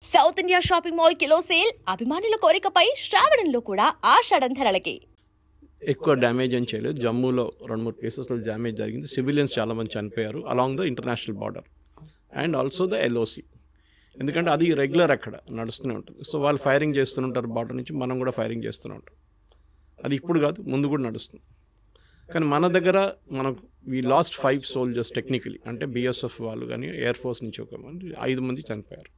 South India shopping mall kilo sale అభిమానుల కోరికపై శ్రావణంలో కూడా ఆషాఢం ధరలకి. ఎక్కువ డ్యామేజ్ అని చేయలేదు. జమ్మూలో 2-3 ప్లేసెస్లో డ్యామేజ్ జరిగింది. సివిలియన్స్ చాలామంది చనిపోయారు along the international border and also the LOC. ఎందుకంటే అది రెగ్యులర్ అక్కడ నడుస్తూనే ఉంటుంది. సో వాళ్ళు ఫైరింగ్ చేస్తుంటారు బార్డర్ నుంచి, మనం కూడా ఫైరింగ్ చేస్తూనే ఉంటాం. అది ఇప్పుడు కాదు, ముందు కూడా నడుస్తుంది. కానీ మన దగ్గర మనకు వీ లాస్ట్ 5 సోల్జర్స్ టెక్నికలీ, అంటే బిఎస్ఎఫ్ వాళ్ళు కానీ ఎయిర్ ఫోర్స్ నుంచి ఒక 5 మంది చనిపోయారు.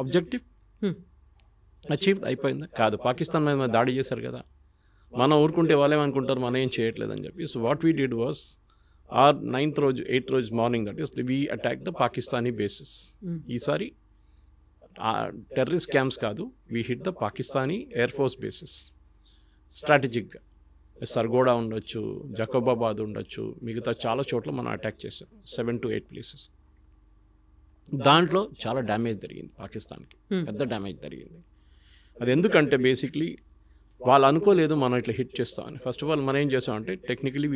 ఆబ్జెక్టివ్ అచీవ్డ్ అయిపోయిందా? కాదు. పాకిస్తాన్ మీద దాడి చేశారు కదా, మనం ఊరుకుంటే వాళ్ళేమనుకుంటారు మనం ఏం చేయట్లేదని చెప్పి. So what we did was our 9th రోజు 8th రోజు morning, that is we attack the Pakistani bases. ఈసారి టెర్రరిస్ట్ క్యాంప్స్ కాదు, we hit the Pakistani air force bases స్ట్రాటజిక్గా. సర్గోడా ఉండొచ్చు, జకోబాబాద్ ఉండొచ్చు, మిగతా చాలా చోట్ల మనం అటాక్ చేసాం. 7 to 8 ప్లేసెస్. దాంట్లో చాలా డ్యామేజ్ జరిగింది పాకిస్తాన్కి, పెద్ద డ్యామేజ్ జరిగింది. అది ఎందుకంటే బేసిక్లీ వాళ్ళు అనుకోలేదు మనం ఇట్లా హిట్ చేస్తామని. ఫస్ట్ ఆఫ్ ఆల్ మనం ఏం చేసామంటే టెక్నికలీ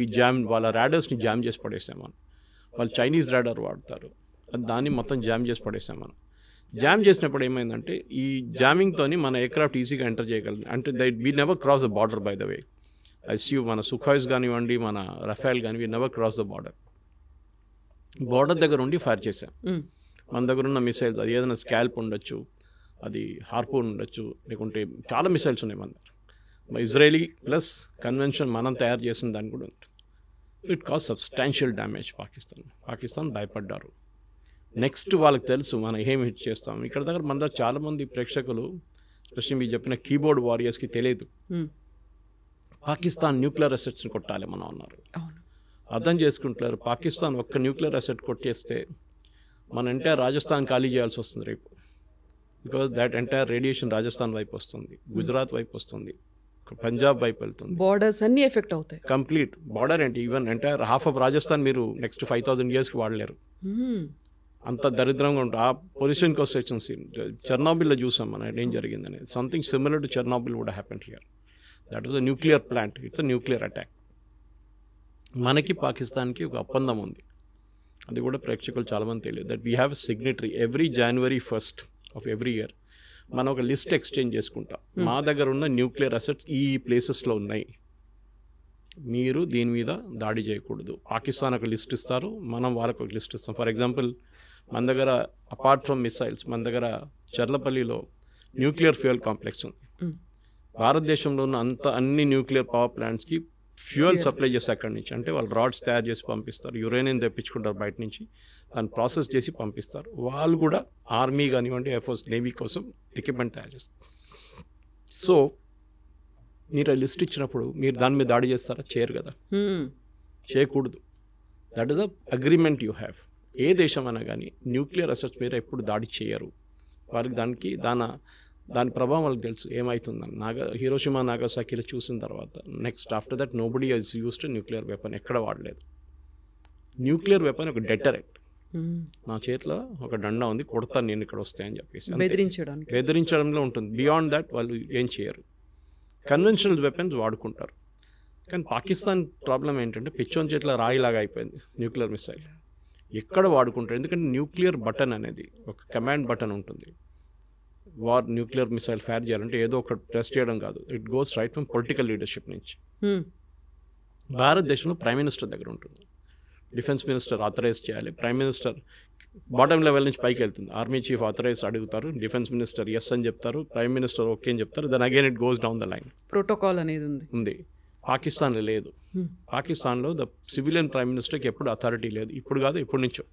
వాళ్ళ ర్యాడర్స్ని జామ్ చేసి పడేసాం మనం. వాళ్ళు చైనీస్ ర్యాడర్ వాడతారు, అది దాన్ని మొత్తం జామ్ చేసి పడేసాం మనం. జామ్ చేసినప్పుడు ఏమైందంటే ఈ జామింగ్తోని మన ఎయిర్క్రాఫ్ట్ ఈజీగా ఎంటర్ చేయగలదు. అంటే we never cross the border by the way. ICU మన సుఖాయిస్ కానివ్వండి, మన రఫేల్ కానీ, we never cross the border. Border దగ్గర ఉండి ఫైర్ చేసాం. మన దగ్గర ఉన్న మిసైల్స్, అది ఏదైనా స్కాల్ప్ ఉండొచ్చు, అది హార్పూన్ ఉండొచ్చు, లేకుంటే చాలా మిసైల్స్ ఉన్నాయి మన దగ్గర. ఇజ్రాయలీ ప్లస్ కన్వెన్షన్ మనం తయారు చేసిన దాన్ని కూడా ఉంటుంది. So it cause substantial damage Pakistan భయపడ్డారు. నెక్స్ట్ వాళ్ళకి తెలుసు మనం ఏం హిట్ చేస్తాం. ఇక్కడ దగ్గర మన దగ్గర చాలామంది ప్రేక్షకులు, స్పెషల్లీ మీరు చెప్పిన కీబోర్డ్ వారియర్స్కి తెలియదు పాకిస్తాన్ న్యూక్లియర్ అసెట్స్ని కొట్టాలి మనం అన్నారు. అర్థం చేసుకుంటున్నారు. పాకిస్తాన్ ఒక్క న్యూక్లియర్ అసెట్ కొట్టేస్తే మన ఎంటైర్ రాజస్థాన్ ఖాళీ చేయాల్సి వస్తుంది రేపు. Because that entire radiation Rajasthan వైపు వస్తుంది, గుజరాత్ వైపు వస్తుంది, పంజాబ్ వైపు వెళ్తుంది. బార్డర్స్ అన్ని ఎఫెక్ట్ అవుతాయి. కంప్లీట్ బార్డర్ ఏంటి, even entire half of Rajasthan మీరు నెక్స్ట్ 5000 yearsకి వాడలేరు. అంత దరిద్రంగా ఉంటుంది. ఆ పొజిషన్కి వస్తే చెర్నోబిల్లో చూసాం మనం ఏం జరిగిందనేది. Something similar to Chernobyl would happened here. That is a nuclear plant, it's a nuclear attack. మనకి పాకిస్తాన్కి ఒక ఒప్పందం ఉంది, అది కూడా ప్రేక్షకులు చాలామంది తెలియదు. That we have a signatory. Every January 1st of every year మనం ఒక లిస్ట్ ఎక్స్చేంజ్ చేసుకుంటాం. మా దగ్గర ఉన్న న్యూక్లియర్ అసెట్స్ ఈ ప్లేసెస్లో ఉన్నాయి, మీరు దీని మీద దాడి చేయకూడదు. పాకిస్తాన్ ఒక లిస్ట్ ఇస్తారు, మనం వాళ్ళకు ఒక లిస్ట్ ఇస్తాం. ఫర్ ఎగ్జాంపుల్ మన దగ్గర అపార్ట్ ఫ్రమ్ మిసైల్స్ మన దగ్గర చర్లపల్లిలో న్యూక్లియర్ ఫ్యూయల్ కాంప్లెక్స్ ఉంది. భారతదేశంలో ఉన్న అన్ని న్యూక్లియర్ పవర్ ప్లాంట్స్కి ఫ్యూయల్ సప్లై చేసి అక్కడి నుంచి, అంటే వాళ్ళు రాడ్స్ తయారు చేసి పంపిస్తారు, యురేనియం తెప్పించుకుంటారు బయట నుంచి, దాన్ని ప్రాసెస్ చేసి పంపిస్తారు. వాళ్ళు కూడా ఆర్మీ కానివ్వండి, ఎయిర్ ఫోర్స్, నేవీ కోసం ఎక్విప్మెంట్ తయారు చేస్తారు. సో మీరు లిస్ట్ ఇచ్చినప్పుడు మీరు దాని మీద దాడి చేస్తారా? చేయరు కదా, చేయకూడదు. That is the agreement you have. ఏ దేశం అయినా కానీ న్యూక్లియర్ అసెట్స్ మీద ఎప్పుడు దాడి చేయరు. వారికి దాని ప్రభావం వాళ్ళకి తెలుసు ఏమవుతుందని. హిరోషిమా నాగసాకిలో చూసిన తర్వాత next after that nobody has used nuclear weapon, ఎక్కడ వాడలేదు. న్యూక్లియర్ వెపన్ ఒక డెటరెంట్. నా చేతిలో ఒక డండా ఉంది, కొడతాను నేను ఇక్కడ వస్తాయని చెప్పేసి బెదిరించడంలో ఉంటుంది. బియాండ్ దట్ వాళ్ళు ఏం చేయరు. కన్వెన్షనల్ వెపన్స్ వాడుకుంటారు. కానీ పాకిస్తాన్ ప్రాబ్లం ఏంటంటే పిచ్చోన్ చేతిలో రాయిలాగా అయిపోయింది న్యూక్లియర్ మిసైల్. ఎక్కడ వాడుకుంటారు? ఎందుకంటే న్యూక్లియర్ బటన్ అనేది ఒక కమాండ్ బటన్ ఉంటుంది. న్యూక్లియర్ మిసైల్ ఫైర్ చేయాలంటే ఏదో ఒక ప్రెస్ చేయడం కాదు, it goes right from political leadership నుంచి. భారతదేశంలో ప్రైమ్ మినిస్టర్ దగ్గర ఉంటుంది. డిఫెన్స్ మినిస్టర్ ఆథరైజ్ చేయాలి, ప్రైమ్ మినిస్టర్ బాటమ్ లెవెల్ నుంచి పైకి వెళ్తుంది. ఆర్మీ చీఫ్ ఆథరైజ్ అడుగుతారు, డిఫెన్స్ మినిస్టర్ ఎస్ అని చెప్తారు, ప్రైమ్ మినిస్టర్ ఓకే అని చెప్తారు. Then again it goes down the line. Protocol అనేది ఉంది. పాకిస్తాన్లో లేదు. పాకిస్తాన్లో ద సివిలియన్ ప్రైమ్ మినిస్టర్కి ఎప్పుడు అథారిటీ లేదు. ఇప్పుడు కాదు, ఎప్పటి నుంచో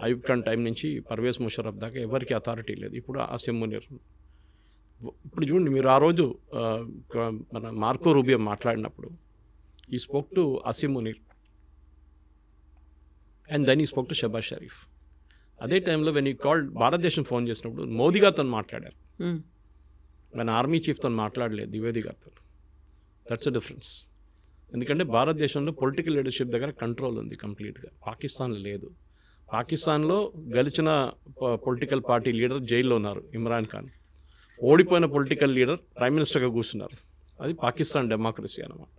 అయూబ్ ఖాన్ టైం నుంచి పర్వేజ్ ముషర్రఫ్ దాకా ఎవరికి అథారిటీ లేదు. ఇప్పుడు ఆసిమ్ మునీర్. ఇప్పుడు చూడండి మీరు, ఆ రోజు మన మార్కో రూబియో మాట్లాడినప్పుడు he spoke to Asim Munir and then he spoke to Shahbaz Sharif. అదే టైంలో వెన్ ఈ కాల్డ్ భారతదేశం ఫోన్ చేసినప్పుడు మోదీ గారితో మాట్లాడారు, మన ఆర్మీ చీఫ్తో మాట్లాడలేదు, ద్వివేది గారితో. That's a difference. ఎందుకంటే భారతదేశంలో పొలిటికల్ లీడర్షిప్ దగ్గర కంట్రోల్ ఉంది కంప్లీట్గా, పాకిస్తాన్లో లేదు. పాకిస్తాన్లో గెలిచిన పొలిటికల్ పార్టీ లీడర్ జైల్లో ఉన్నారు, ఇమ్రాన్ ఖాన్. ఓడిపోయిన పొలిటికల్ లీడర్ ప్రైమ్ మినిస్టర్గా కూర్చున్నారు. అది పాకిస్తాన్ డెమోక్రసీ అన్నమాట.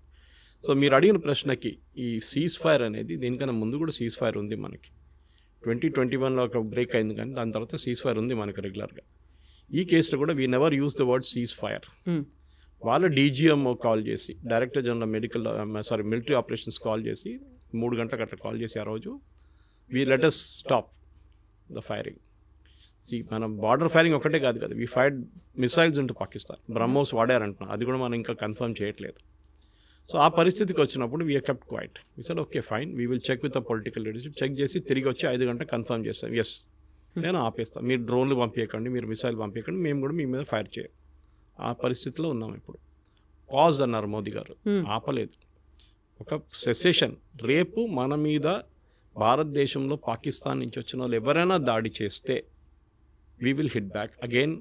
సో మీరు అడిగిన ప్రశ్నకి ఈ సీజ్ ఫైర్ అనేది, దీనికన్నా ముందు కూడా సీజ్ ఫైర్ ఉంది మనకి. 2021లో ఒక బ్రేక్ అయింది, కానీ దాని తర్వాత సీజ్ ఫైర్ ఉంది మనకు రెగ్యులర్గా. ఈ కేసులో కూడా we never use the word ceasefire. వాళ్ళ డీజీఎంఓ కాల్ చేసి, director general military operations call చేసి 3 గంటలకు అట్లా కాల్ చేసి ఆ రోజు we let us stop the firing. మన బార్డర్ ఫైరింగ్ ఒకటే కాదు కదా, we fired missiles into Pakistan. BrahMos వాడారంటున్నాం, అది కూడా మనం ఇంకా కన్ఫర్మ్ చేయట్లేదు. సో ఆ పరిస్థితికి వచ్చినప్పుడు we kept quiet. We said okay fine, we will check with the political leadership. Check చేసి తిరిగి వచ్చి 5 గంటలకు కన్ఫర్మ్ చేస్తాం, ఎస్ నేను ఆపేస్తాను, మీరు డ్రోన్లు పంపించకండి, మీరు మిసైల్ పంపించకండి, మేము కూడా మీ మీద ఫైర్ చేయం. ఆ పరిస్థితిలో ఉన్నాం ఇప్పుడు. పాజ్ అన్నారు మోదీ గారు, ఆపలేదు. ఒక సెసెషన్, రేపు మన మీద భారతదేశంలో పాకిస్తాన్ నుంచి వచ్చిన వాళ్ళు ఎవరైనా దాడి చేస్తే we will hit back again,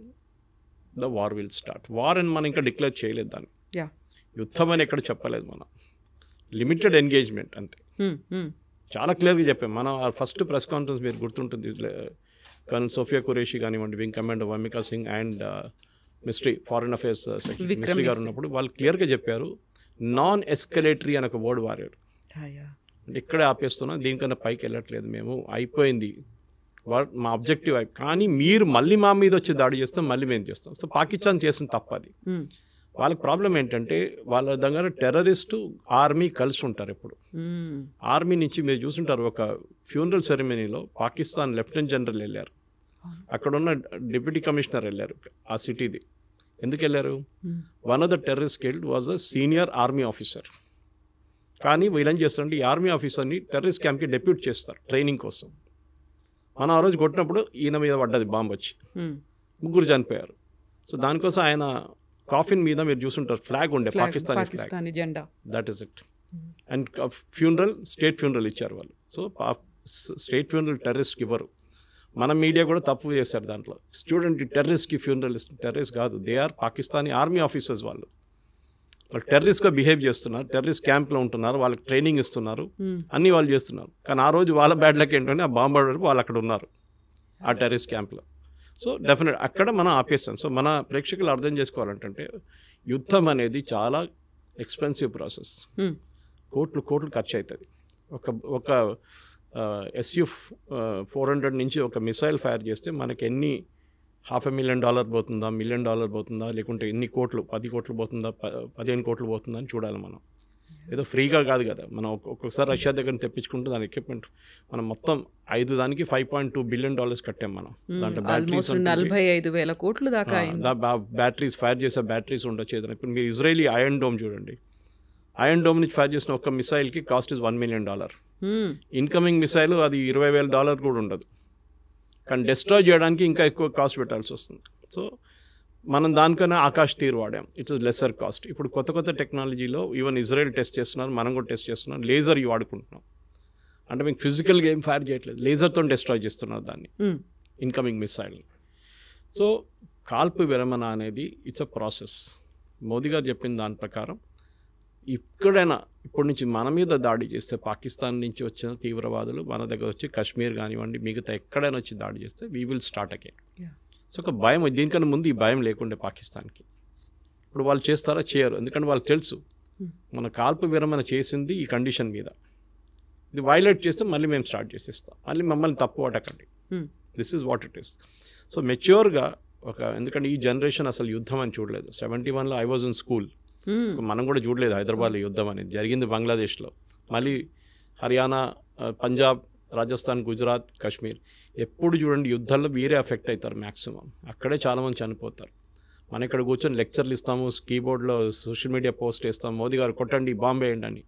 the war will start. War అని మనం ఇంకా డిక్లేర్ చేయలేదు దాన్ని, యుద్ధం అని ఎక్కడ చెప్పలేదు, మనం లిమిటెడ్ ఎంగేజ్మెంట్ అంతే. చాలా క్లియర్గా చెప్పాం మనం. ఫస్ట్ ప్రెస్ కాన్ఫరెన్స్ మీరు గుర్తుంటుంది, కర్నల్ సోఫియా ఖురేషి కానివ్వండి, wing commander Vyomika Singh and ministry foreign affairs secretary ministry గారు ఉన్నప్పుడు వాళ్ళు క్లియర్గా చెప్పారు, నాన్ ఎస్కలేటరీ అని ఒక వర్డ్ వాడారు. అంటే ఇక్కడే ఆపేస్తున్నాం, దీనికన్నా పైకి వెళ్ళట్లేదు, మేము అయిపోయింది, మా ఆబ్జెక్టివ్ కానీ మీరు మళ్ళీ మా మీద వచ్చి దాడి చేస్తాం, మళ్ళీ మేము చేస్తాం. సో పాకిస్తాన్ చేసిన తప్పది. వాళ్ళకి ప్రాబ్లం ఏంటంటే వాళ్ళ దగ్గర టెర్రరిస్టు ఆర్మీ కలిసి ఉంటారు ఎప్పుడు. ఆర్మీ నుంచి మీరు చూసుంటారు, ఒక ఫ్యూనరల్ సెరమనీలో పాకిస్తాన్ లెఫ్టినెంట్ జనరల్ వెళ్ళారు, అక్కడున్న డిప్యూటీ కమిషనర్ వెళ్ళారు ఆ సిటీది. ఎందుకు వెళ్ళారు? One of the terrorist killed was a senior army officer. కానీ వీళ్ళేం చేస్తారంటే ఈ ఆర్మీ ఆఫీసర్ని టెర్రరిస్ట్ క్యాంప్కి డెప్యూట్ చేస్తారు ట్రైనింగ్ కోసం. మనం ఆ రోజు కొట్టినప్పుడు ఈయన మీద పడ్డది బాంబు వచ్చి, 3 చనిపోయారు. సో దానికోసం ఆయన కాఫిన్ మీద మీరు చూసుంటారు ఫ్లాగ్ ఉండే, పాకిస్తానీ జెండా, that is it. And funeral, state funeral ఇచ్చారు వాళ్ళు. సో స్టేట్ ఫ్యూనరల్ టెర్రరిస్ట్కి ఇవ్వరు. మన మీడియా కూడా తప్పు చేశారు దాంట్లో. స్టూడెంట్ టెర్రరిస్ట్కి ఫ్యూనరల్ ఇస్తుంది, టెర్రరిస్ట్ కాదు, they are Pakistani army officers. వాళ్ళు టెర్రరిస్ట్గా బిహేవ్ చేస్తున్నారు, టెర్రరిస్ట్ క్యాంప్లో ఉంటున్నారు, వాళ్ళకి ట్రైనింగ్ ఇస్తున్నారు, అన్నీ వాళ్ళు చేస్తున్నారు. కానీ ఆ రోజు వాళ్ళ బ్యాడ్ లక్ ఏంటంటే ఆ బాంబు వాళ్ళు అక్కడ ఉన్నారు ఆ టెర్రరిస్ట్ క్యాంప్లో. సో డెఫినెట్ అక్కడ మనం ఆపేస్తాం. సో మన ప్రేక్షకులు అర్థం చేసుకోవాలంటే యుద్ధం అనేది చాలా ఎక్స్పెన్సివ్ ప్రాసెస్, కోట్లు ఖర్చు అవుతుంది. ఒక SU-400 నుంచి ఒక మిసైల్ ఫైర్ చేస్తే మనకి ఎన్ని $500,000 పోతుందా, $1 million పోతుందా, లేకుంటే ఎన్ని కోట్లు, 10 కోట్లు పోతుందా, 15 కోట్లు పోతుందా అని చూడాలి మనం. ఏదో ఫ్రీగా కాదు కదా, మనం ఒక్కొక్కసారి రష్యా దగ్గర తెప్పించుకుంటే దాని ఎక్విప్మెంట్ మనం మొత్తం 5 దానికి $5.2 billion కట్టాం మనం. దాంట్లో బ్యాటరీస్ 45,000 కోట్లు దాకా, బ్యాటరీస్ ఫైర్ చేసే బ్యాటరీస్ ఉండొచ్చు ఏదైనా. ఇప్పుడు మీరు ఇజ్రాయలీ ఐరన్ డోమ్ చూడండి, ఐరన్ డోమ్ నుంచి ఫైర్ చేసిన ఒక మిసైల్కి cost is $1 million. Incoming missile అది $20,000 కూడా ఉండదు, కానీ డిస్ట్రాయ్ చేయడానికి ఇంకా ఎక్కువ కాస్ట్ పెట్టాల్సి వస్తుంది. సో మనం దానికన్నా ఆకాశ్ తీరు వాడాం, ఇట్స్ లెసర్ కాస్ట్. ఇప్పుడు కొత్త టెక్నాలజీలో ఈవెన్ ఇజ్రాయెల్ టెస్ట్ చేస్తున్నారు, మనం కూడా టెస్ట్ చేస్తున్నాం, లేజర్ వాడుకుంటున్నాం. అంటే మీకు ఫిజికల్గా ఏం ఫైర్ చేయట్లేదు, లేజర్తో డిస్ట్రాయ్ చేస్తున్నారు దాన్ని, ఇన్కమింగ్ మిసైల్. సో కాల్పు విరమణ అనేది ఇట్స్ అ ప్రాసెస్. మోదీ గారు చెప్పిన దాని ప్రకారం ఎక్కడైనా ఇప్పటి నుంచి మన మీద దాడి చేస్తే, పాకిస్తాన్ నుంచి వచ్చిన తీవ్రవాదులు మన దగ్గర వచ్చి కాశ్మీర్ కానివ్వండి మిగతా ఎక్కడైనా వచ్చి దాడి చేస్తే we will start again. So ఒక భయం, దీనికన్నా ముందు ఈ భయం లేకుండే పాకిస్తాన్కి. ఇప్పుడు వాళ్ళు చేస్తారా? చేయరు, ఎందుకంటే వాళ్ళకి తెలుసు మన కాల్పు విరమణ చేసింది ఈ కండిషన్ మీద, ఇది వైలేట్ చేస్తే మళ్ళీ మేము స్టార్ట్ చేసేస్తాం, మళ్ళీ మమ్మల్ని తప్పు పట్టకండి, this is what it is. So మెచ్యూర్గా ఎందుకంటే ఈ జనరేషన్ అసలు యుద్ధం అని చూడలేదు. 71లో ఐ వాజ్ ఇన్ స్కూల్, మనం కూడా చూడలేదు హైదరాబాద్లో యుద్ధం అనేది జరిగింది, బంగ్లాదేశ్లో, మళ్ళీ హర్యానా, పంజాబ్, రాజస్థాన్, గుజరాత్, కాశ్మీర్. ఎప్పుడు చూడండి యుద్ధాల్లో వీరే ఎఫెక్ట్ అవుతారు మ్యాక్సిమం, అక్కడే చాలామంది చనిపోతారు. మనం ఇక్కడ కూర్చొని లెక్చర్లు ఇస్తాము, కీబోర్డ్లో సోషల్ మీడియా పోస్ట్ చేస్తాం, మోదీ గారు కొట్టండి, బాంబు వేయండి అని.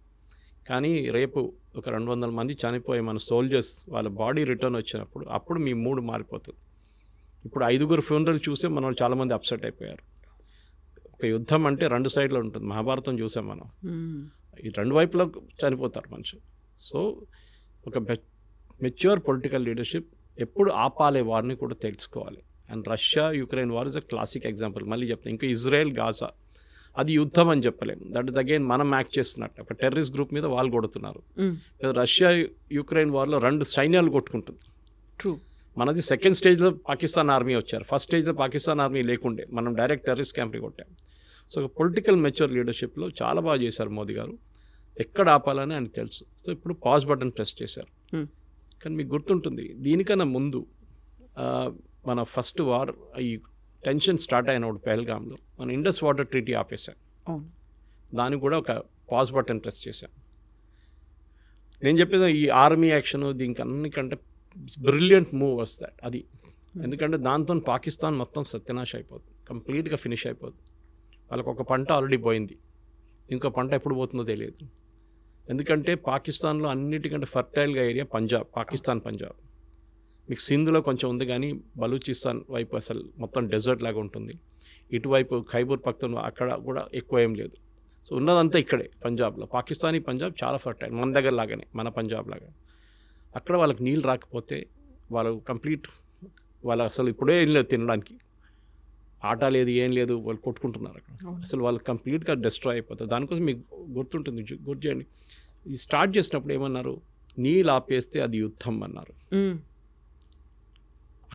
కానీ రేపు ఒక 200 మంది చనిపోయి మన సోల్జర్స్ వాళ్ళ బాడీ రిటర్న్ వచ్చినప్పుడు అప్పుడు మీ మూడు మారిపోతుంది. ఇప్పుడు 5 ఫ్యూనరల్ చూసే మనం చాలామంది అప్సెట్ అయిపోయారు. ఒక యుద్ధం అంటే 2 సైడ్లో ఉంటుంది, మహాభారతం చూసాం మనం, ఈ 2 వైపులో చనిపోతారు మనుషులు. సో ఒక మెచ్యూర్ పొలిటికల్ లీడర్షిప్ ఎప్పుడు ఆపాలే వారిని కూడా తెలుసుకోవాలి. And Russia Ukraine war is a classic example. మళ్ళీ చెప్తాను, ఇంకా ఇజ్రాయెల్ గాజా అది యుద్ధం అని చెప్పలేము, దట్ ఇస్ అగైన్ మనం యాక్ట్ చేస్తున్నట్టు. ఒక టెర్రరిస్ట్ గ్రూప్ మీద వాళ్ళు కొడుతున్నారు. రష్యా యుక్రెయిన్ వార్లో 2 సైన్యాలు కొట్టుకుంటుంది. ట్రూ. మనది సెకండ్ స్టేజ్లో పాకిస్తాన్ ఆర్మీ వచ్చారు, ఫస్ట్ స్టేజ్లో పాకిస్తాన్ ఆర్మీ లేకుండే, మనం డైరెక్ట్ టెర్రరిస్ట్ క్యాంప్ని కొట్టాం. సో పొలిటికల్ మెచ్యూర్ లీడర్షిప్లో చాలా బాగా చేశారు మోదీ గారు, ఎక్కడ ఆపాలని ఆయనకు తెలుసు. సో ఇప్పుడు పాజ్ బటన్ ప్రెస్ చేశారు. కానీ మీకు గుర్తుంటుంది దీనికన్నా ముందు మన ఫస్ట్ వార్ ఈ టెన్షన్ స్టార్ట్ అయినప్పుడు పెహల్గాంలో మన ఇండస్ వాటర్ ట్రీటీ ఆపేశాం. దానికి కూడా ఒక పాజ్ బటన్ ప్రెస్ చేశాం. నేను చెప్పేది ఈ ఆర్మీ యాక్షన్ దీనికి అన్నికంటే బ్రిలియంట్ మూవ్ వస్తాయి అది. ఎందుకంటే దాంతో పాకిస్తాన్ మొత్తం సత్యనాశ అయిపోతుంది, కంప్లీట్గా ఫినిష్ అయిపోతుంది. వాళ్ళకు ఒక పంట ఆల్రెడీ పోయింది, ఇంకో పంట ఎప్పుడు పోతుందో తెలియదు. ఎందుకంటే పాకిస్తాన్లో అన్నిటికంటే ఫర్టైల్గా ఏరియా పంజాబ్, పాకిస్తాన్ పంజాబ్. మీకు సింధ్లో కొంచెం ఉంది కానీ బలూచిస్తాన్ వైపు అసలు మొత్తం డెజర్ట్ లాగా ఉంటుంది. ఇటువైపు ఖైబర్ పఖ్తూన్ఖ్వా అక్కడ కూడా ఎక్కువ ఏం లేదు. సో ఉన్నదంతా ఇక్కడే పంజాబ్లో. పాకిస్తానీ పంజాబ్ చాలా ఫర్టైల్, మన దగ్గర లాగానే, మన పంజాబ్ లాగా. అక్కడ వాళ్ళకి నీళ్ళు రాకపోతే వాళ్ళు కంప్లీట్, వాళ్ళు అసలు ఇప్పుడే ఏం లేదు తినడానికి, ఆట లేదు ఏం లేదు, వాళ్ళు కొట్టుకుంటున్నారు అక్కడ. అసలు వాళ్ళు కంప్లీట్గా డిస్ట్రాయ్ అయిపోతారు. దానికోసం మీకు గుర్తుంటుంది, గుర్తు చేయండి. ఈ స్టార్ట్ చేసినప్పుడు ఏమన్నారు, నీళ్ళు ఆపేస్తే అది యుద్ధం అన్నారు.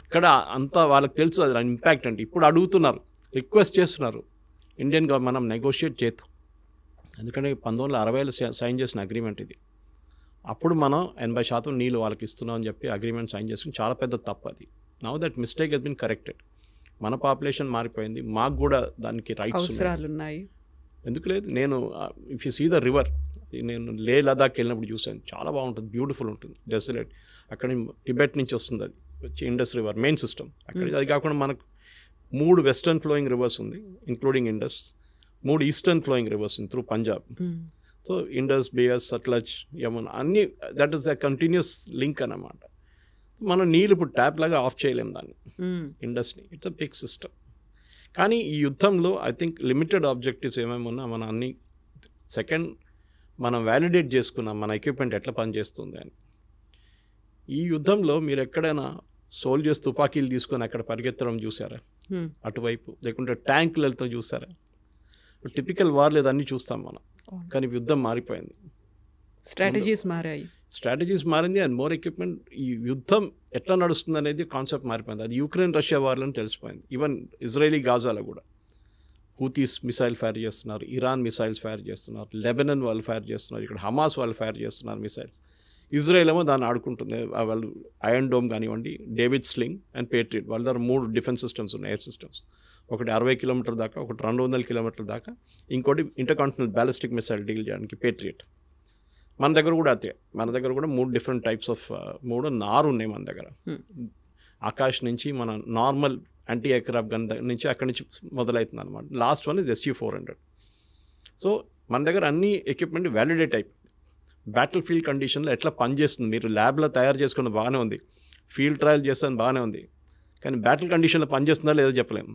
అక్కడ అంతా వాళ్ళకి తెలుసు అది ఇంపాక్ట్ అంటే. ఇప్పుడు అడుగుతున్నారు, రిక్వెస్ట్ చేస్తున్నారు ఇండియన్ గవర్నమెంట్ మనం నెగోషియేట్ చేద్దాం. ఎందుకంటే 1960లో సైన్ చేసిన అగ్రిమెంట్ ఇది. అప్పుడు మనం 80% నీళ్ళు వాళ్ళకి ఇస్తున్నాం అని చెప్పి అగ్రిమెంట్ సైన్ చేసుకుని చాలా పెద్ద తప్పు అది. Now that mistake he's been corrected. మన పాపులేషన్ మారిపోయింది, మాకు కూడా దానికి రైట్స్ ఉన్నాయి. ఎందుకు లేదు? నేను if you see the river, నేను లే లదాఖ్ వెళ్ళినప్పుడు చూశాను, చాలా బాగుంటుంది, బ్యూటిఫుల్ ఉంటుంది, డెసలేట్. అక్కడ టిబెట్ నుంచి వస్తుంది అది వచ్చి ఇండస్ రివర్ మెయిన్ సిస్టమ్ అక్కడ. అది కాకుండా మనకు 3 వెస్టర్న్ ఫ్లోయింగ్ రివర్స్ ఉంది including Indus, 3 eastern flowing rivers through Punjab. So Indus, Beas, Sutlej, Yamuna అన్నీ, that is the continuous link అన్నమాట. మనం నీళ్ళు ఇప్పుడు ట్యాప్ లాగా ఆఫ్ చేయలేము దాన్ని, ఇండస్ని. It's a big system. కానీ ఈ యుద్ధంలో ఐ థింక్ లిమిటెడ్ ఆబ్జెక్టివ్స్ ఏమేమి ఉన్నా మన అన్ని సెకండ్ మనం వ్యాలిడేట్ చేసుకున్నాం మన ఎక్విప్మెంట్ ఎట్లా పనిచేస్తుంది అని. ఈ యుద్ధంలో మీరు ఎక్కడైనా సోల్జర్స్ తుపాకీలు తీసుకొని అక్కడ పరిగెత్తడం చూసారా అటువైపు, లేకుంటే ట్యాంకులతో చూసారా? టిపికల్ వార్ లేదు, అన్నీ చూస్తాం మనం. కానీ యుద్ధం మారిపోయింది, స్ట్రాటజీస్ మారింది అండ్ మోర్ ఎక్విప్మెంట్. ఈ యుద్ధం ఎట్లా నడుస్తుంది అనేది కాన్సెప్ట్ మారిపోయింది. అది యుక్రెయిన్ రష్యా వార్లో తెలిసిపోయింది. ఈవెన్ ఇజ్రాయలీ గాజాలో కూడా హూతీస్ మిసైల్ ఫైర్ చేస్తున్నారు, ఇరాన్ మిసైల్స్ ఫైర్ చేస్తున్నారు, లెబనన్ వాళ్ళు ఫైర్ చేస్తున్నారు, ఇక్కడ హమాస్ వాళ్ళు ఫైర్ చేస్తున్నారు మిసైల్స్. ఇజ్రాయెల్ ఏమో దాన్ని ఆడుకుంటుంది. వాళ్ళు ఐరన్ డోమ్ కానివ్వండి, డేవిడ్ స్లింగ్ అండ్ పేట్రియట్, వాళ్ళ దగ్గర 3 డిఫెన్స్ సిస్టమ్స్ ఉన్నాయి, ఎయిర్ సిస్టమ్స్. ఒకటి 60 కిలోమీటర్ దాకా, ఒకటి 200 కిలోమీటర్ల దాకా, ఇంకోటి ఇంటర్కాంటినెంటల్ బ్యాలిస్టిక్ మిసైల్ డీల్ చేయడానికి పేట్రియట్. మన దగ్గర కూడా అదే, మన దగ్గర కూడా 3 డిఫరెంట్ టైప్స్ ఆఫ్ 3 ఉన్నాయి మన దగ్గర. ఆకాష్ నుంచి మన నార్మల్ యాంటీ ఎయిర్క్రాఫ్ట్ గన్ నుంచి అక్కడి నుంచి మొదలవుతుంది అనమాట. Last one is SU-400. So మన దగ్గర అన్ని ఎక్విప్మెంట్ వ్యాలిడేట్ అయిపోయింది. బ్యాటిల్ ఫీల్డ్ కండిషన్లో ఎట్లా పనిచేస్తుంది, మీరు ల్యాబ్లో తయారు చేసుకున్న బాగానే ఉంది, ఫీల్డ్ ట్రయల్ చేస్తుంది బాగానే ఉంది, కానీ బ్యాటిల్ కండిషన్లో పనిచేస్తుందా లేదో చెప్పలేము.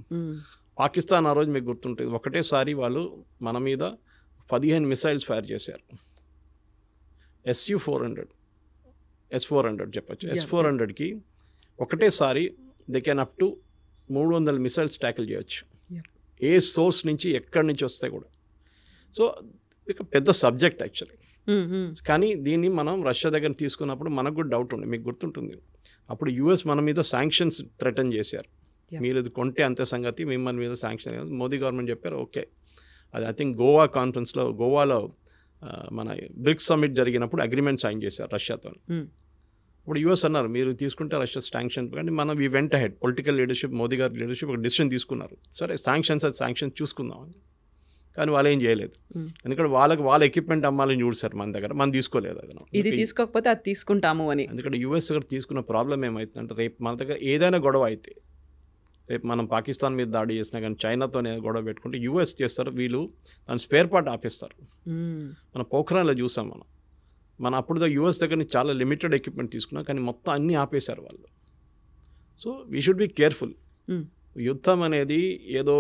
పాకిస్తాన్ ఆ రోజు మీకు గుర్తుంటుంది, ఒకటేసారి వాళ్ళు మన మీద 15 మిసైల్స్ ఫైర్ చేశారు. S-400 చెప్పచ్చు. S-400కి ఒకటేసారి they can up to 300 missiles tackle చేయొచ్చు, ఏ సోర్స్ నుంచి ఎక్కడి నుంచి వస్తాయి కూడా. సో ఇది పెద్ద సబ్జెక్ట్ యాక్చువల్లీ. కానీ దీన్ని మనం రష్యా దగ్గర తీసుకున్నప్పుడు మనకు కూడా డౌట్ ఉంది, మీకు గుర్తుంటుంది. అప్పుడు US మన మీద శాంక్షన్స్ థ్రెటన్ చేశారు, మీరు ఇది కొంటే అంతే సంగతి, మిమ్మల్ని మీద శాంక్షన్. మోదీ గవర్నమెంట్ చెప్పారు ఓకే. అది ఐ థింక్ గోవా కాన్ఫరెన్స్లో, గోవాలో మన బ్రిక్స్ సమ్మిట్ జరిగినప్పుడు అగ్రిమెంట్ సైన్ చేశారు రష్యాతో. ఇప్పుడు US అన్నారు మీరు తీసుకుంటే రష్యా శాంక్షన్, కానీ మనం వి వెంట హెడ్ పొలిటికల్ లీడర్షిప్, మోదీ గారి లీడర్షిప్ ఒక డిసిషన్ తీసుకున్నారు, సరే శాంక్షన్స్ అది శాంక్షన్ చూసుకుందాం అని. కానీ వాళ్ళు ఏం చేయలేదు, ఎందుకంటే వాళ్ళ ఎక్విప్మెంట్ అమ్మాలని చూసారు, మన దగ్గర మనం తీసుకోలేదు. అది ఇది తీసుకోకపోతే అది తీసుకుంటాము అని. ఎందుకంటే US దగ్గర తీసుకున్న ప్రాబ్లం ఏమవుతుందంటే, రేపు మన దగ్గర ఏదైనా గొడవ అయితే, రేపు మనం పాకిస్తాన్ మీద దాడి చేసినా కానీ చైనాతోనే గొడవ పెట్టుకుంటే US చేస్తారు, వీళ్ళు దాని స్పేర్ పార్ట్ ఆపేస్తారు. మన పోఖ్రాన్లో చూసాం మన అప్పుడు US దగ్గర నుంచి చాలా లిమిటెడ్ ఎక్విప్మెంట్ తీసుకున్నాం, కానీ మొత్తం అన్నీ ఆపేశారు వాళ్ళు. So we should be careful. యుద్ధం అనేది ఏదో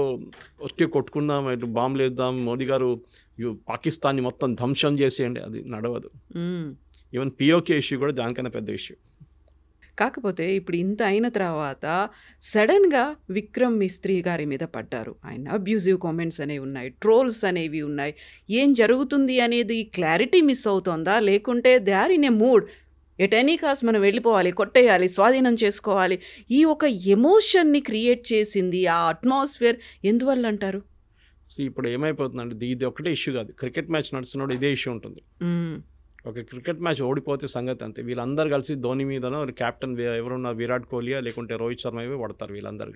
వచ్చి కొట్టుకుందాం, ఇటు బాంబులు వేద్దాం, మోదీ గారు పాకిస్తాన్ని మొత్తం ధ్వంసం చేసేయండి, అది నడవదు. ఈవెన్ POK ఇష్యూ కూడా దానికన్నా పెద్ద ఇష్యూ. కాకపోతే ఇప్పుడు ఇంత అయిన తర్వాత సడన్గా విక్రమ్ మిస్త్రీ గారి మీద పడ్డారు. ఆయన అబ్యూజివ్ కామెంట్స్ అనేవి ఉన్నాయి, ట్రోల్స్ అనేవి ఉన్నాయి. ఏం జరుగుతుంది అనేది క్లారిటీ మిస్ అవుతోందా, లేకుంటే they are in a mood, at any cost మనం వెళ్ళిపోవాలి, కొట్టేయాలి, స్వాధీనం చేసుకోవాలి, ఈ ఒక ఎమోషన్ని క్రియేట్ చేసింది ఆ అట్మాస్ఫియర్ ఎందువల్ల అంటారు? ఇప్పుడు ఏమైపోతుందంటే ఇది ఒకటే ఇష్యూ కాదు, క్రికెట్ మ్యాచ్ నడుస్తున్నప్పుడు ఇదే ఇష్యూ ఉంటుంది. ఒక క్రికెట్ మ్యాచ్ ఓడిపోతే సంగతి అంతే. వీళ్ళందరూ కలిసి ధోని మీదనో కెప్టెన్ ఎవరున్న విరాట్ కోహ్లీయా లేకుంటే రోహిత్ శర్మ పడతారు వీళ్ళందరూ.